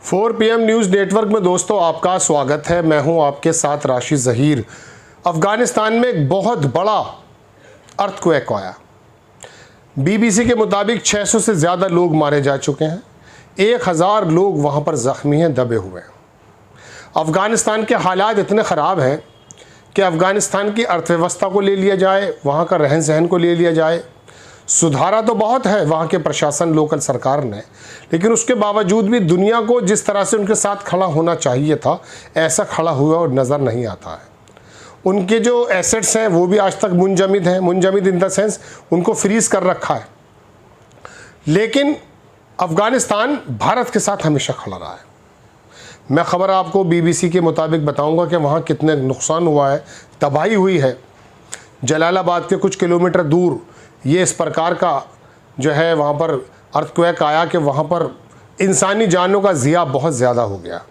4 PM news network में दोस्तों आपका स्वागत है। मैं हूं आपके साथ राशिद ज़हीर। अफ़गानिस्तान में एक बहुत बड़ा अर्थक्वेक आया। BBC के मुताबिक 600 से ज़्यादा लोग मारे जा चुके हैं। 1000 लोग वहां पर ज़ख्मी हैं, दबे हुए हैं। अफ़गानिस्तान के हालात इतने ख़राब हैं कि अफ़गानिस्तान की अर्थव्यवस्था को ले लिया जाए, वहाँ का रहन सहन को ले लिया जाए, सुधारा तो बहुत है वहाँ के प्रशासन, लोकल सरकार ने, लेकिन उसके बावजूद भी दुनिया को जिस तरह से उनके साथ खड़ा होना चाहिए था, ऐसा खड़ा हुआ और नज़र नहीं आता है। उनके जो एसेट्स हैं वो भी आज तक मुंजमद हैं, मुंजमद इन द सेंस उनको फ्रीज़ कर रखा है। लेकिन अफ़गानिस्तान भारत के साथ हमेशा खड़ा रहा है। मैं ख़बर आपको BBC के मुताबिक बताऊंगा कि वहाँ कितने नुकसान हुआ है, तबाही हुई है। जलालाबाद के कुछ किलोमीटर दूर ये इस प्रकार का जो है वहाँ पर अर्थक्वेक आया कि वहाँ पर इंसानी जानों का ज़िया बहुत ज़्यादा हो गया।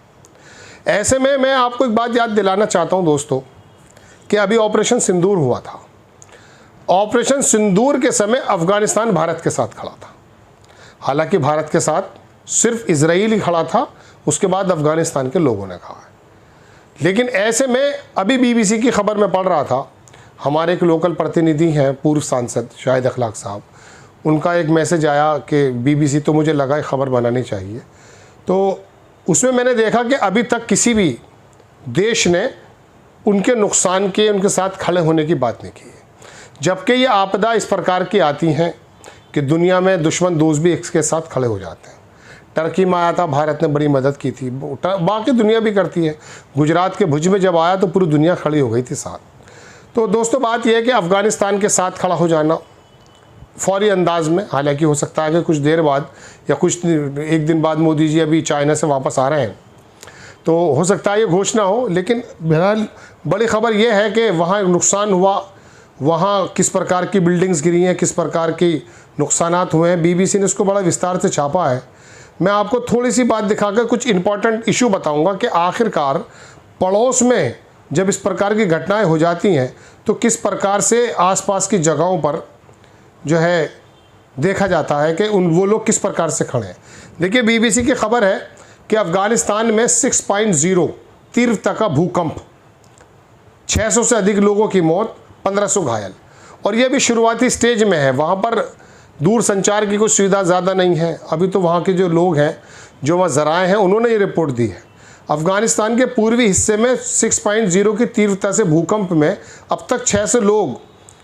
ऐसे में मैं आपको एक बात याद दिलाना चाहता हूँ दोस्तों कि अभी ऑपरेशन सिंदूर हुआ था। ऑपरेशन सिंदूर के समय अफ़गानिस्तान भारत के साथ खड़ा था। हालांकि भारत के साथ सिर्फ इजराइल ही खड़ा था, उसके बाद अफ़गानिस्तान के लोगों ने कहा है। लेकिन ऐसे में अभी BBC की खबर में पढ़ रहा था, हमारे एक लोकल प्रतिनिधि हैं, पूर्व सांसद शाहिद अखलाक साहब, उनका एक मैसेज आया कि BBC तो मुझे लगा खबर बनानी चाहिए। तो उसमें मैंने देखा कि अभी तक किसी भी देश ने उनके नुकसान के, उनके साथ खड़े होने की बात नहीं की है। जबकि ये आपदा इस प्रकार की आती हैं कि दुनिया में दुश्मन दोस्त भी इसके साथ खड़े हो जाते हैं। टर्की में आया था, भारत ने बड़ी मदद की थी, बाकी दुनिया भी करती है। गुजरात के भुज में जब आया तो पूरी दुनिया खड़ी हो गई थी साथ। तो दोस्तों बात यह है कि अफ़गानिस्तान के साथ खड़ा हो जाना फौरी अंदाज में, हालांकि हो सकता है कि कुछ देर बाद या कुछ एक दिन बाद मोदी जी अभी चाइना से वापस आ रहे हैं, तो हो सकता है ये घोषणा हो। लेकिन बहरहाल बड़ी ख़बर यह है कि वहाँ नुकसान हुआ, वहाँ किस प्रकार की बिल्डिंग्स गिरी हैं, किस प्रकार की नुकसानात हुए हैं। BBC ने इसको बड़ा विस्तार से छापा है। मैं आपको थोड़ी सी बात दिखाकर कुछ इंपॉर्टेंट इशू बताऊँगा कि आखिरकार पड़ोस में जब इस प्रकार की घटनाएं हो जाती हैं तो किस प्रकार से आसपास की जगहों पर जो है देखा जाता है कि वो लोग किस प्रकार से खड़े हैं। देखिए BBC की खबर है कि अफ़गानिस्तान में 6.0 तीव्रता का भूकंप, 600 से अधिक लोगों की मौत, 1500 घायल, और ये भी शुरुआती स्टेज में है। वहाँ पर दूर संचार की कोई सुविधा ज़्यादा नहीं है। अभी तो वहाँ के जो लोग हैं, जो वहाँ ज़राए हैं, उन्होंने ये रिपोर्ट दी है। अफ़गानिस्तान के पूर्वी हिस्से में 6.0 की तीव्रता से भूकंप में अब तक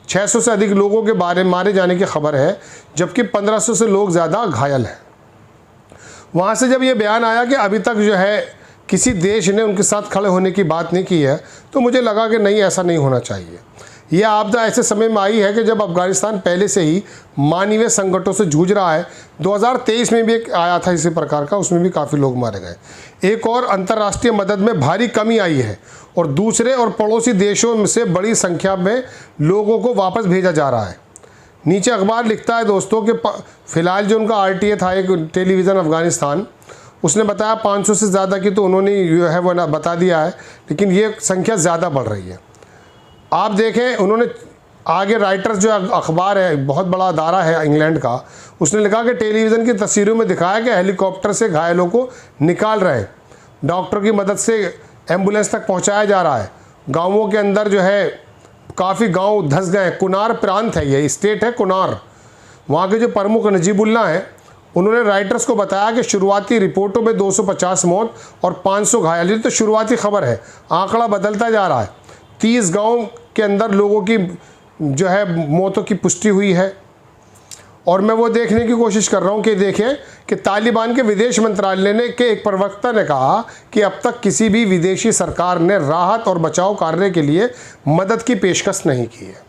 600 से अधिक लोगों के मारे जाने की खबर है, जबकि 1500 से लोग ज़्यादा घायल हैं। वहाँ से जब ये बयान आया कि अभी तक जो है किसी देश ने उनके साथ खड़े होने की बात नहीं की है, तो मुझे लगा कि नहीं, ऐसा नहीं होना चाहिए। यह आपदा ऐसे समय में आई है कि जब अफ़गानिस्तान पहले से ही मानवीय संकटों से जूझ रहा है। 2023 में भी एक आया था इसी प्रकार का, उसमें भी काफ़ी लोग मारे गए। एक और अंतर्राष्ट्रीय मदद में भारी कमी आई है और दूसरे और पड़ोसी देशों में से बड़ी संख्या में लोगों को वापस भेजा जा रहा है। नीचे अखबार लिखता है दोस्तों कि फ़िलहाल जो उनका RTA था, एक टेलीविज़न अफ़गानिस्तान, उसने बताया 500 से ज़्यादा की तो उन्होंने जो है वो बता दिया है, लेकिन ये संख्या ज़्यादा बढ़ रही है। आप देखें, उन्होंने आगे राइटर्स जो अखबार है, बहुत बड़ा अदारा है इंग्लैंड का, उसने लिखा कि टेलीविज़न की तस्वीरों में दिखाया कि हेलीकॉप्टर से घायलों को निकाल रहे हैं, डॉक्टर की मदद से एम्बुलेंस तक पहुंचाया जा रहा है। गांवों के अंदर जो है काफ़ी गांव धंस गए। कुनार प्रांत है, ये स्टेट है कुनार। वहाँ के जो प्रमुख नजीबुल्ला हैं, उन्होंने राइटर्स को बताया कि शुरुआती रिपोर्टों में 250 मौत और 500 घायल, ये तो शुरुआती खबर है, आंकड़ा बदलता जा रहा है। 30 गाँव के अंदर लोगों की जो है मौतों की पुष्टि हुई है। और मैं वो देखने की कोशिश कर रहा हूँ कि देखें कि तालिबान के विदेश मंत्रालय ने के एक प्रवक्ता ने कहा कि अब तक किसी भी विदेशी सरकार ने राहत और बचाव कार्य के लिए मदद की पेशकश नहीं की है।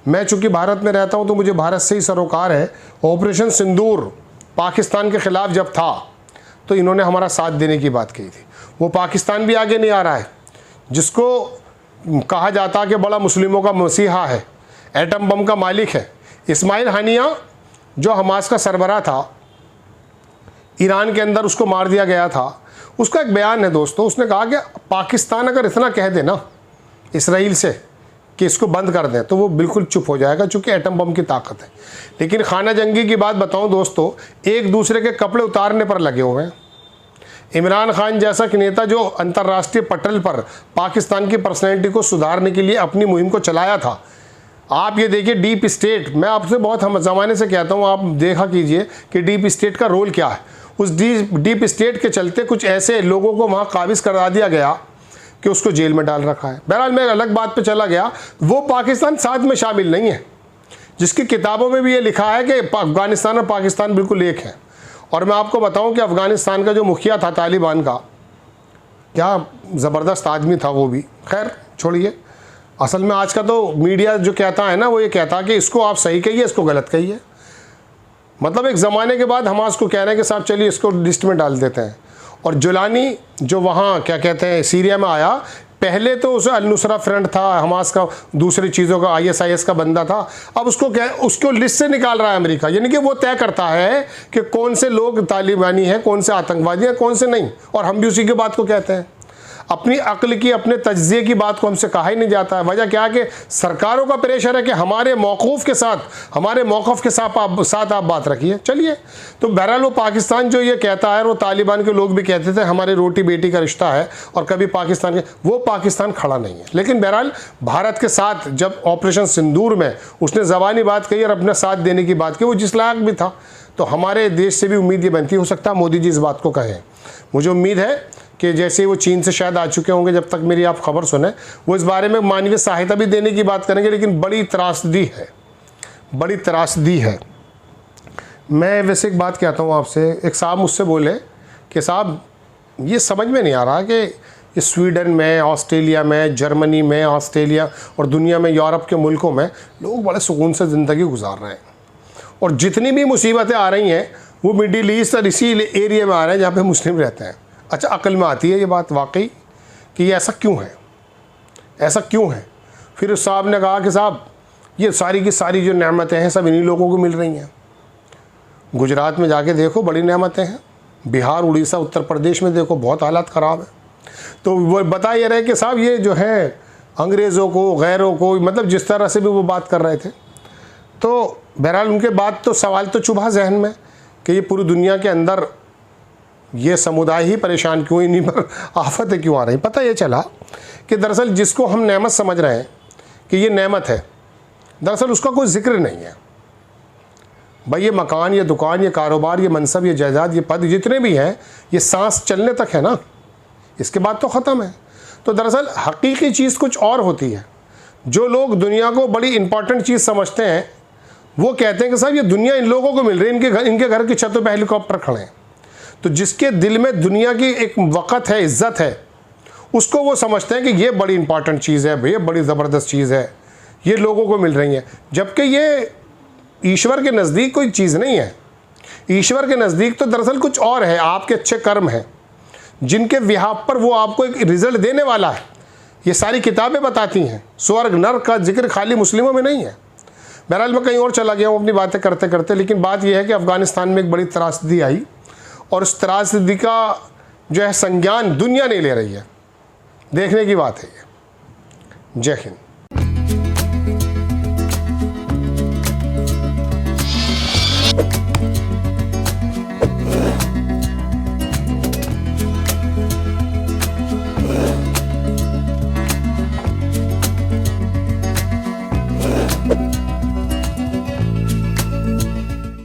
मैं चूँकि भारत में रहता हूँ तो मुझे भारत से ही सरोकार है। ऑपरेशन सिंदूर पाकिस्तान के ख़िलाफ़ जब था तो इन्होंने हमारा साथ देने की बात कही थी। वो पाकिस्तान भी आगे नहीं आ रहा है, जिसको कहा जाता कि बड़ा मुस्लिमों का मसीहा है, एटम बम का मालिक है। इस्माइल हानिया जो हमास का सरबराह था, ईरान के अंदर उसको मार दिया गया था, उसका एक बयान है दोस्तों। उसने कहा कि पाकिस्तान अगर इतना कह दे ना इसराइल से कि इसको बंद कर दें तो वो बिल्कुल चुप हो जाएगा, चूँकि एटम बम की ताकत है। लेकिन खाना जंगी की बात बताऊं दोस्तों, एक दूसरे के कपड़े उतारने पर लगे हुए हैं। इमरान खान जैसा कि नेता जो अंतर्राष्ट्रीय पटल पर पाकिस्तान की पर्सनैलिटी को सुधारने के लिए अपनी मुहिम को चलाया था। आप ये देखिए डीप स्टेट, मैं आपसे बहुत हम ज़माने से कहता हूँ, आप देखा कीजिए कि डीप स्टेट का रोल क्या है। उस डीप स्टेट के चलते कुछ ऐसे लोगों को वहाँ काबिज करा दिया गया कि उसको जेल में डाल रखा है। बहरहाल मैं अलग बात पे चला गया, वो पाकिस्तान साथ में शामिल नहीं है, जिसकी किताबों में भी ये लिखा है कि अफ़गानिस्तान और पाकिस्तान बिल्कुल एक है। और मैं आपको बताऊं कि अफ़गानिस्तान का जो मुखिया था तालिबान का, क्या ज़बरदस्त आदमी था वो भी। खैर छोड़िए, असल में आज का तो मीडिया जो कहता है ना, वो ये कहता है कि इसको आप सही कहिए, इसको गलत कहिए। मतलब एक ज़माने के बाद हमास को कह रहे हैं कि साहब चलिए इसको लिस्ट में डाल देते हैं। और जुलानी जो वहाँ क्या कहते हैं सीरिया में आया, पहले तो उसे अल नुसरा फ्रंट था, हमास का दूसरी चीज़ों का ISIS का बंदा था। अब उसको लिस्ट से निकाल रहा है अमेरिका, यानी कि वो तय करता है कि कौन से लोग तालिबानी हैं, कौन से आतंकवादी हैं, कौन से नहीं। और हम भी उसी की बात को कहते हैं। अपनी अक्ल की, अपने तज्ज़िये की बात को हमसे कहा ही नहीं जाता है। वजह क्या है कि सरकारों का प्रेशर है कि हमारे मौक़ूफ़ के साथ, हमारे मौक़िफ़ के साथ आप बात रखिए। चलिए, तो बहरहाल वो पाकिस्तान जो ये कहता है, वो तालिबान के लोग भी कहते थे हमारे रोटी बेटी का रिश्ता है, और कभी पाकिस्तान के, वो पाकिस्तान खड़ा नहीं है। लेकिन बहरहाल भारत के साथ जब ऑपरेशन सिंदूर में उसने ज़बानी बात कही और अपना साथ देने की बात की, वो जिस लायक भी था, तो हमारे देश से भी उम्मीद ये बनती, हो सकता है मोदी जी इस बात को कहें। मुझे उम्मीद है कि जैसे वो चीन से शायद आ चुके होंगे, जब तक मेरी आप खबर सुने, वो इस बारे में मानवीय सहायता भी देने की बात करेंगे। लेकिन बड़ी त्रासदी है, बड़ी त्रासदी है। मैं वैसे एक बात कहता हूँ आपसे, एक साहब मुझसे बोले कि साहब ये समझ में नहीं आ रहा कि ये स्वीडन में, ऑस्ट्रेलिया में, जर्मनी में, ऑस्ट्रेलिया और दुनिया में, यूरोप के मुल्कों में लोग बड़े सुकून से ज़िंदगी गुजार रहे हैं, और जितनी भी मुसीबतें आ रही हैं वो मिडिल ईस्ट और इसी एरिया में आ रहे हैं जहाँ पे मुस्लिम रहते हैं। अच्छा, अकल में आती है ये बात वाकई कि ये ऐसा क्यों है, ऐसा क्यों है। फिर उस साहब ने कहा कि साहब ये सारी की सारी जो नेमतें हैं सब इन्हीं लोगों को मिल रही हैं। गुजरात में जाके देखो बड़ी नेमतें हैं, बिहार, उड़ीसा, उत्तर प्रदेश में देखो बहुत हालात ख़राब है। तो वो बता ये रहे कि साहब ये जो है अंग्रेज़ों को, गैरों को, मतलब जिस तरह से भी वो बात कर रहे थे, तो बहरहाल उनके बाद तो सवाल तो चुभा जहन में कि ये पूरी दुनिया के अंदर ये समुदाय ही परेशान क्यों, इन्हीं पर आफतें क्यों आ रही। पता ये चला कि दरअसल जिसको हम नेमत समझ रहे हैं कि ये नेमत है, दरअसल उसका कोई जिक्र नहीं है। भाई ये मकान, ये दुकान, ये कारोबार, ये मनसब, ये जायदाद, ये पद, जितने भी हैं, ये सांस चलने तक है ना, इसके बाद तो ख़त्म है। तो दरअसल हकीकी चीज़ कुछ और होती है। जो लोग दुनिया को बड़ी इंपॉर्टेंट चीज़ समझते हैं, वो कहते हैं कि साहब ये दुनिया इन लोगों को मिल रही है, इनके घर की छतों पर हेलीकॉप्टर खड़े हैं। तो जिसके दिल में दुनिया की एक वक़्त है, इज़्ज़त है, उसको वो समझते हैं कि ये बड़ी इंपॉर्टेंट चीज़ है, ये बड़ी ज़बरदस्त चीज़ है, ये लोगों को मिल रही है। जबकि ये ईश्वर के नज़दीक कोई चीज़ नहीं है। ईश्वर के नज़दीक तो दरअसल कुछ और है, आपके अच्छे कर्म हैं, जिनके विहाब पर वो आपको एक रिज़ल्ट देने वाला है। ये सारी किताबें बताती हैं। स्वर्ग नर्क का जिक्र खाली मुस्लिमों में नहीं है। बहरहाल मैं कहीं और चला गया हूँ अपनी बातें करते करते, लेकिन बात यह है कि अफ़गानिस्तान में एक बड़ी त्रासदी आई, और उस त्रासदी का जो है संज्ञान दुनिया नहीं ले रही है। देखने की बात है ये। जय हिंद।